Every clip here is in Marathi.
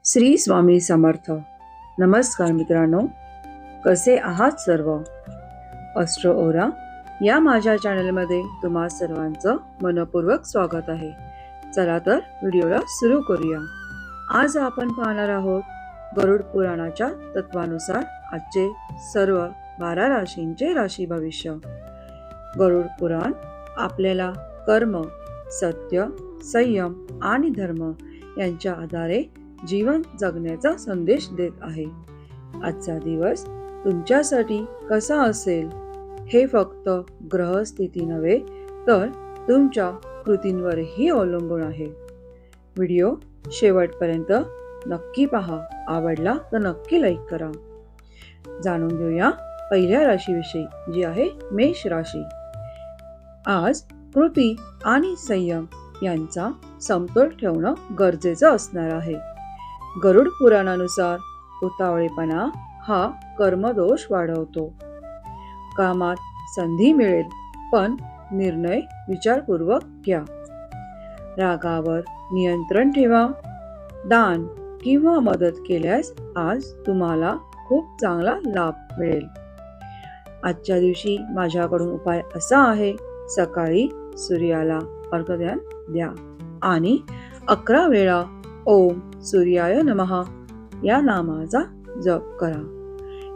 श्री स्वामी समर्थ. नमस्कार मित्रांनो, कसे आहात सर्व? अस्ट्रो ओरा या माझ्या चॅनलमध्ये तुम्हा सर्वांचं मनपूर्वक स्वागत आहे. चला तर व्हिडिओला सुरू करूया. आज आपण पाहणार आहोत गरुड पुराणाच्या तत्वानुसार आजचे सर्व 12 राशींचे राशी भविष्य. गरुड पुराण आपल्याला कर्म, सत्य, संयम आणि धर्म यांच्या आधारे जीवन जगण्याचा संदेश देत आहे. आजचा दिवस तुमच्यासाठी कसा असेल हे फक्त ग्रहस्थिती नव्हे तर तुमच्या कृतींवरही अवलंबून आहे. व्हिडिओ शेवटपर्यंत नक्की पहा. आवडला तर नक्की लाईक करा. जाणून घेऊया पहिल्या राशीविषयी, जी आहे मेष राशी. आज कृती आणि संयम यांचा समतोल ठेवणं गरजेचं असणार आहे. गरुड पुराणानुसार उतावळेपणा हा कर्मदोष वाढवतो. कामात संधी मिळेल पण निर्णय विचारपूर्वक घ्या. रागावर नियंत्रण ठेवा. दान किंवा मदत केल्यास आज तुम्हाला खूप चांगला लाभ मिळेल. आजच्या दिवशी माझ्याकडून उपाय असा आहे: सकाळी सूर्याला अर्घ्य द्या आणि 11 वेळा ओम सूर्याय नमः या नामाचा जप करा.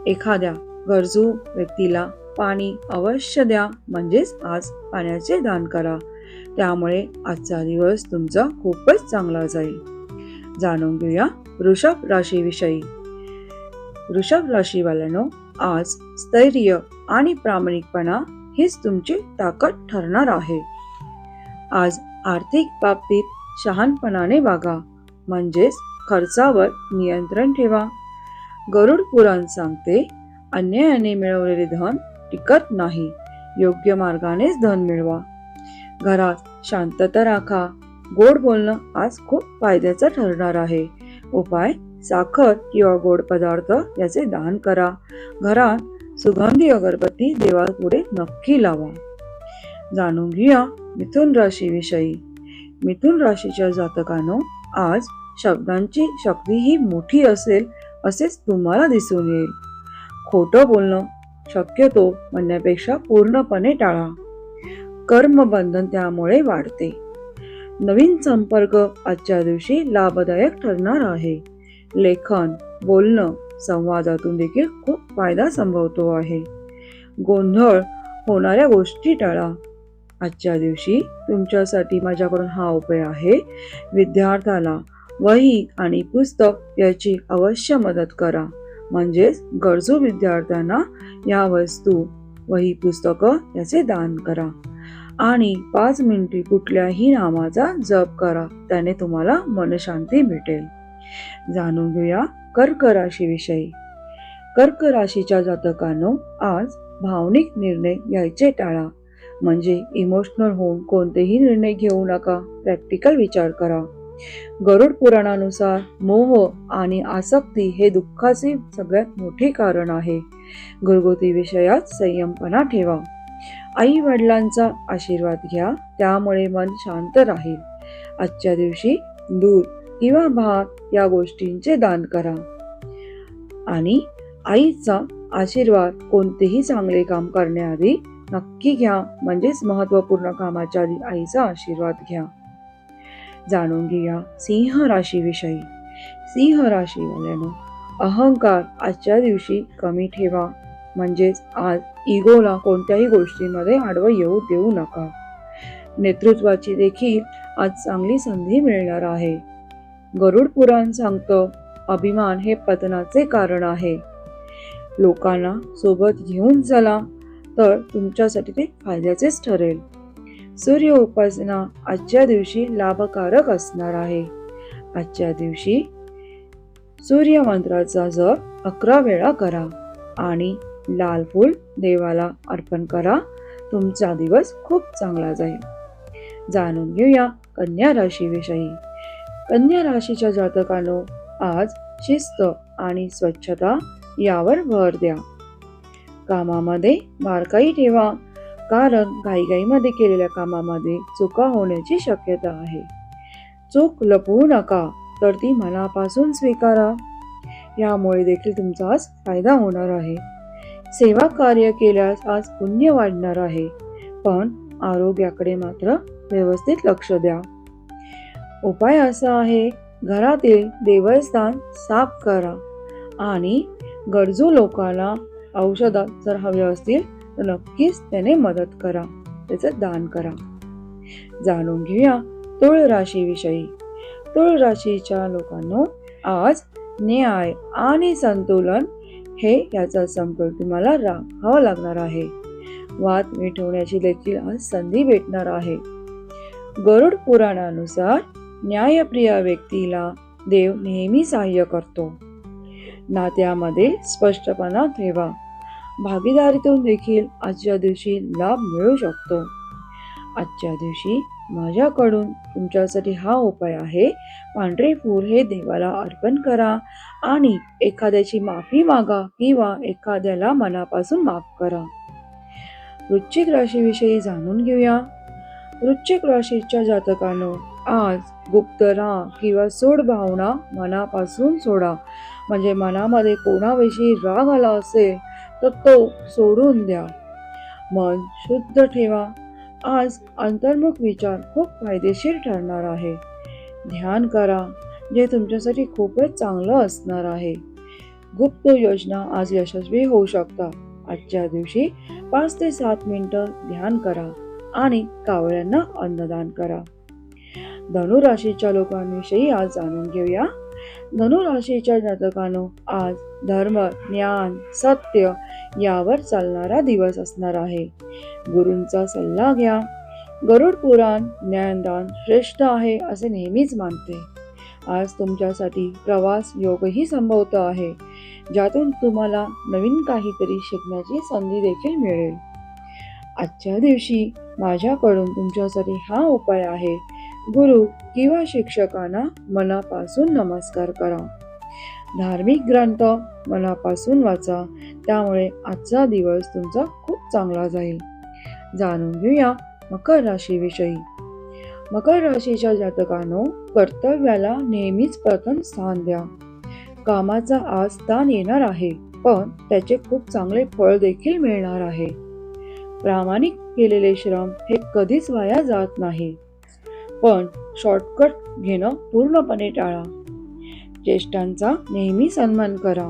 एखाद्या गरजू व्यक्तीला पाणी अवश्य द्या, म्हणजेच आज पाण्याचे दान करा. त्यामुळे आजचा दिवस तुमचा खूपच चांगला जाईल. जाणून घेऊया वृषभ राशीविषयी. वृषभ राशीवाल्यांनो, आज स्थैर्य आणि प्रामाणिकपणा हीच तुमची ताकद ठरणार आहे. आज आर्थिक बाबतीत शहाणपणाने वागा, म्हणजेच खर्चावर नियंत्रण ठेवा. गरुड पुराण सांगते, अन्यायाने मिळवलेले धन टिकत नाही, योग्य मार्गानेच धन मिळवा. घरात शांतता राखा. गोड बोलणं आज खूप फायद्याचं ठरणार आहे. उपाय: साखर किंवा गोड पदार्थ याचे दान करा. घरात सुगंधी अगरबत्ती देवापुढे नक्की लावा. जाणून घेऊया मिथुन राशीविषयी. मिथुन राशीच्या जातकांनो, आज शब्दांची शक्ती ही मोठी असेल असेच तुम्हाला दिसून येईल. खोटं बोलणं शक्यतो म्हणण्यापेक्षा पूर्णपणे टाळा. कर्मबंधन त्यामुळे वाढते. नवीन संपर्क आजच्या दिवशी लाभदायक ठरणार आहे. लेखन, बोलणं, संवादातून देखील खूप फायदा संभवतो आहे. गोंधळ होणाऱ्या गोष्टी टाळा. आजच्या दिवशी तुमच्यासाठी माझ्याकडून हा उपाय आहे: विद्यार्थ्याला वही आणि पुस्तक याची अवश्य मदत करा. म्हणजेच गरजू विद्यार्थ्यांना या वस्तू, वही, पुस्तकं याचे दान करा. आणि 5 मिनिटे कुठल्याही नामाचा जप करा. त्याने तुम्हाला मनशांती भेटेल. जाणून घेऊया कर्क राशीविषयी. कर्क राशीच्या जातकांनो, आज भावनिक निर्णय घ्यायचे टाळा. म्हणजे इमोशनल होऊन कोणतेही निर्णय घेऊ नका. प्रॅक्टिकल विचार करा. गरुड पुराणानुसार मोह आणि आसक्ती हे दुःखाचे सगळ्यात मोठे कारण आहे. घरगुती विषयात संयमपणा ठेवा. आई वडिलांचा आशीर्वाद घ्या, त्यामुळे मन शांत राहील. आजच्या दिवशी दूध किंवा भात या गोष्टींचे दान करा. आणि आईचा आशीर्वाद कोणतेही चांगले काम करण्याआधी नक्की घ्या. म्हणजेच महत्त्वपूर्ण कामाच्या आधी आईचा आशीर्वाद घ्या. जाणून घेऊया सिंह राशीविषयी. सिंह राशीवाल्यांनो, अहंकार आजच्या दिवशी कमी ठेवा. म्हणजेच आज इगोला कोणत्याही गोष्टींमध्ये आडवं येऊ देऊ नका. नेतृत्वाची देखील आज चांगली संधी मिळणार आहे. गरुड पुराण सांगतं, अभिमान हे पतनाचे कारण आहे. लोकांना सोबत घेऊन चला तर तुमच्यासाठी ते फायद्याचेच ठरेल. सूर्य उपासना आजच्या दिवशी लाभकारक असणार आहे. आजच्या दिवशी सूर्य मंत्राचा जप 11 वेळा करा आणि लाल फूल देवाला अर्पण करा. तुमचा दिवस खूप चांगला जाईल. जाणून घेऊया कन्या राशीविषयी. कन्या राशीच्या जातकांनो, आज शिस्त आणि स्वच्छता यावर भर द्या. कामामध्ये बारकाई ठेवा, कारण घाईघाईमध्ये केलेल्या कामामध्ये चुका होण्याची शक्यता आहे. चूक लपवू नका तर ती मनापासून स्वीकारा. यामुळे देखील तुमचा आज फायदा होणार आहे. सेवा कार्य केल्यास आज पुण्य वाढणार आहे, पण आरोग्याकडे मात्र व्यवस्थित लक्ष द्या. उपाय असा आहे, घरातील देवस्थान साफ करा आणि गरजू लोकांना औषधात जर हवे असतील तर नक्कीच त्याने मदत करा, त्याचं दान करा. जाणून घेऊया तुळ राशीविषयी. तुळ राशीच्या लोकांनो, आज न्याय आणि संतुलन हे याचा समतोल तुम्हाला राखावा लागणार आहे. वाद मिटवण्याची देखील आज संधी भेटणार आहे. गरुड पुराणानुसार न्यायप्रिय व्यक्तीला देव नेहमी सहाय्य करतो. नात्यामध्ये स्पष्टपणा ठेवा. भागीदारीतून देखील आजच्या दिवशी लाभ मिळू शकतो. आजच्या दिवशी माझ्याकडून तुमच्यासाठी हा उपाय आहे, पांढरे फूल हे देवाला अर्पण करा आणि एखाद्याची माफी मागा किंवा एखाद्याला मनापासून माफ करा. वृश्चिक राशीविषयी जाणून घेऊया. वृश्चिक राशीच्या जातकांनो, आज गुप्त राग किंवा सूड भावना मनापासून सोडा. म्हणजे मनामध्ये कोणाविषयी राग आला असेल तर तो सोडून द्या. मन शुद्ध ठेवा. आज अंतर्मुख विचार खूप फायदेशीर ठरणार आहे. ध्यान करा, जे तुमच्यासाठी खूपच चांगलं असणार आहे. गुप्त योजना आज यशस्वी होऊ शकतात. आजच्या दिवशी 5 ते 7 मिनिटं ध्यान करा आणि कावळ्यांना अन्नदान करा. धनुराशीच्या लोकांविषयी आज जाणून घेऊया. धनुराशीच्या जातकांनो, आज धर्म, ज्ञान, सत्य यावर चालणारा दिवस असणार आहे. गुरूंचा सल्ला घ्या. गरुड पुराण ज्ञानदान श्रेष्ठ आहे असे नेहमीच मानते. आज तुमच्यासाठी प्रवास योगही संभवत आहे, ज्यातून तुम्हाला नवीन काहीतरी शिकण्याची संधी देखील मिळेल. आजच्या दिवशी माझ्याकडून तुमच्यासाठी हा उपाय आहे, गुरु किंवा शिक्षकांना मनापासून नमस्कार करा. धार्मिक ग्रंथ मनापासून वाचा, त्यामुळे आजचा दिवस तुमचा खूप चांगला जाईल. जाणून घेऊया मकर राशीविषयी. मकर राशीच्या जातकांनो, कर्तव्याला नेहमीच प्रथम स्थान द्या. कामाचा आज ताण येणार आहे, पण त्याचे खूप चांगले फळ देखील मिळणार आहे. प्रामाणिक केलेले श्रम हे कधीच वाया जात नाही, पण शॉर्टकट घेणं पूर्णपणे टाळा. ज्येष्ठांचा नेहमी सन्मान करा.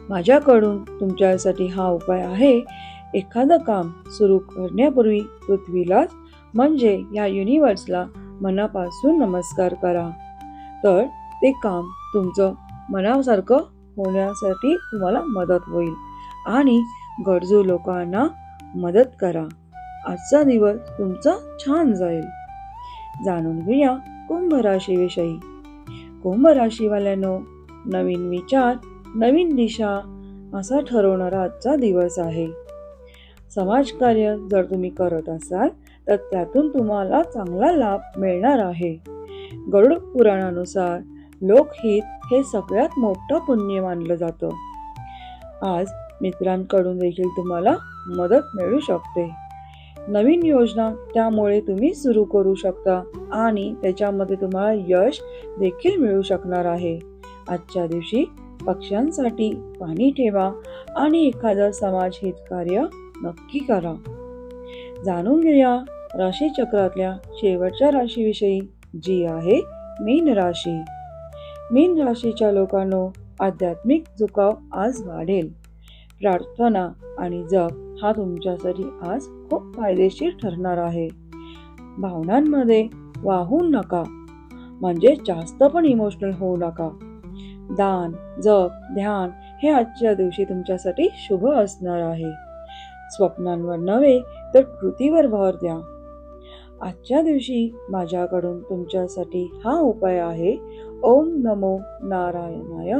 माझ्याकडून तुमच्यासाठी हा उपाय आहे, एखादं काम सुरू करण्यापूर्वी पृथ्वीलाच म्हणजे या युनिव्हर्सला मनापासून नमस्कार करा. तर ते काम तुमचं मनासारखं होण्यासाठी तुम्हाला मदत होईल आणि गरजू लोकांना मदत करा. आजचा दिवस तुमचा छान जाईल. जाणून घेऊया कुंभ राशीविषयी. कुंभ राशीवाल्यांनो, नवीन विचार, नवीन दिशा असा ठरवणारा आजचा दिवस आहे. समाजकार्य जर तुम्ही करत असाल तर त्यातून तुम्हाला चांगला लाभ मिळणार आहे. गरुड पुराणानुसार लोकहित हे सगळ्यात मोठं पुण्य मानलं जातं. आज मित्रांकडून देखील तुम्हाला मदत मिळू शकते. नवीन योजना त्यामुळे तुम्ही सुरू करू शकता आणि त्याच्यामध्ये तुम्हाला यश देखील मिळू शकणार आहे. आजच्या दिवशी पक्ष्यांसाठी पाणी ठेवा आणि एखादं समाजहित कार्य नक्की करा. जाणून घेऊया राशीचक्रातल्या शेवटच्या राशीविषयी, जी आहे मीन राशी. मीन राशीच्या लोकांनो, आध्यात्मिक झुकाव आज वाढेल. प्रार्थना आणि जप हा तुमच्यासाठी आज खूप फायदेशीर ठरणार आहे. भावनांमध्ये वाहून नका, म्हणजे जास्त पण इमोशनल होऊ नका. दान, जप, ध्यान हे आजच्या दिवशी तुमच्यासाठी शुभ असणार आहे. स्वप्नांवर नव्हे तर कृतीवर भर द्या. आजच्या दिवशी माझ्याकडून तुमच्यासाठी हा उपाय आहे, ओम नमो नारायणाय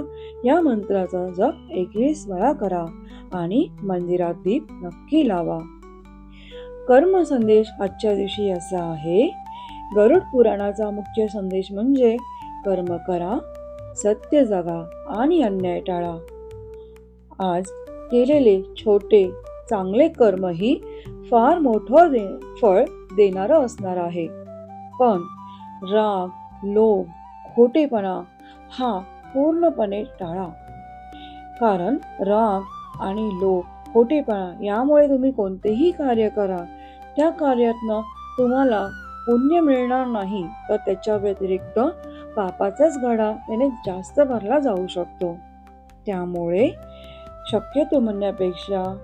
या मंत्राचा जप 21 वेळा करा आणि मंदिरात दीप नक्की लावा. कर्म संदेश आजच्या दिवशी असा आहे, गरुड पुराणाचा मुख्य संदेश म्हणजे कर्म करा, सत्य जगा आणि अन्याय टाळा. आज केलेले छोटे चांगले कर्मही फार मोठं फळ देणारं असणार आहे. पण राग, लोभ, खोटेपणा हा पूर्णपणे टाळा. कारण राग आणि लोभ, खोटेपणा यामुळे तुम्ही कोणतेही कार्य करा, त्या कार्यातनं तुम्हाला पुण्य मिळणार नाही, तर त्याच्या व्यतिरिक्त पापाचाच घडा त्याने जास्त भरला जाऊ शकतो. त्यामुळे शक्यतो म्हणण्यापेक्षा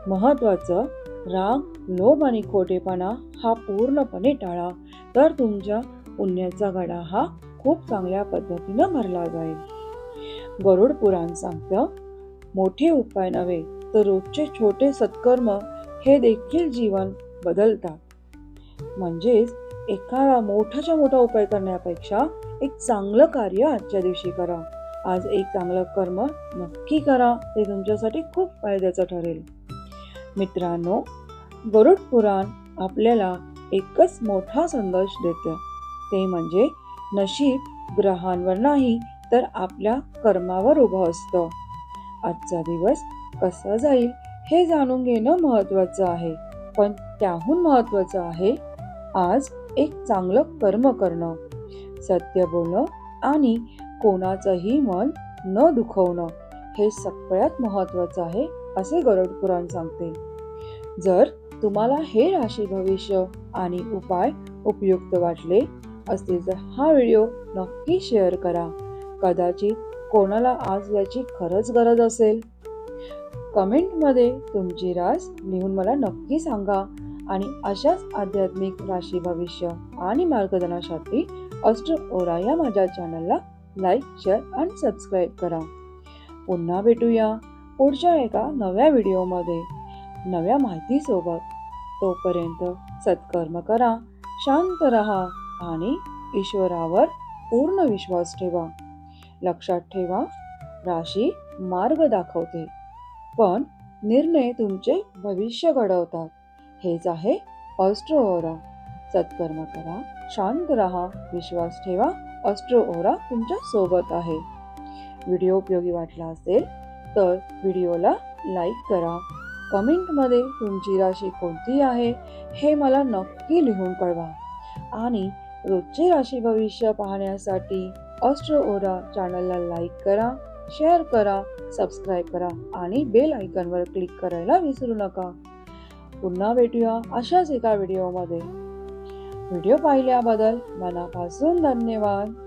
महत्त्वाचं राग, लोभ आणि खोटेपणा हा पूर्णपणे टाळा, तर तुमच्या पुण्याचा घडा हा खूप चांगल्या पद्धतीनं भरला जाईल. गरुड पुराण सांगतं, मोठे उपाय नव्हे तर रोजचे छोटे सत्कर्म हे देखील जीवन बदलतात. म्हणजेच एखादा मोठाच्या मोठा उपाय करण्यापेक्षा एक चांगलं कार्य आजच्या दिवशी करा. आज एक चांगलं कर्म नक्की करा, ते तुमच्यासाठी खूप फायद्याचं ठरेल. मित्रांनो, गरुड पुराण आपल्याला एकच मोठा संदेश देतं, ते म्हणजे नशीब ग्रहांवर नाही तर आपल्या कर्मावर उभं असतं. आजचा दिवस कसा जाईल हे जाणून घेणं महत्त्वाचं आहे, पण त्याहून महत्त्वाचं आहे आज एक चांगलं कर्म करणं, सत्य बोलणं आणि कोणाचंही मन न दुखवणं हे सगळ्यात महत्त्वाचं आहे, असे गरुड पुराण सांगते. जर तुम्हाला हे राशी भविष्य आणि उपाय उपयुक्त वाटले असतील तर हा व्हिडिओ नक्की शेअर करा. कदाचित कोणाला आज याची खरंच गरज असेल. कमेंटमध्ये तुमची रास लिहून मला नक्की सांगा आणि अशाच आध्यात्मिक राशी भविष्य आणि मार्गदर्शनासाठी अस्ट्रो ओरा या माझ्या चॅनलला लाईक, शेअर आणि सबस्क्राईब करा. पुन्हा भेटूया पुढच्या एका नव्या व्हिडिओमध्ये नव्या माहितीसोबत. तोपर्यंत सत्कर्म करा, शांत रहा आणि ईश्वरावर पूर्ण विश्वास ठेवा. लक्षात ठेवा, राशी मार्ग दाखवते, पण निर्णय तुमचे भविष्य घडवतात. हेच आहे अस्ट्रो ओरा. सत्कर्म करा, शांत रहा, विश्वास ठेवा. अस्ट्रो ओरा तुमच्या सोबत आहे. व्हिडिओ उपयोगी वाटला असेल तर व्हिडिओला लाईक करा. कमेंटमध्ये तुमची राशी कोणती आहे हे मला नक्की लिहून कळवा. आणि रोजचे राशी भविष्य पाहण्यासाठी अस्ट्रो ओरा चॅनलला लाईक करा, शेअर करा, सबस्क्राईब करा आणि बेल आयकॉनवर क्लिक करायला विसरू नका. पुन्हा भेटूया अशाच एका व्हिडिओमध्ये. व्हिडिओ पाहिल्याबद्दल मनापासून धन्यवाद.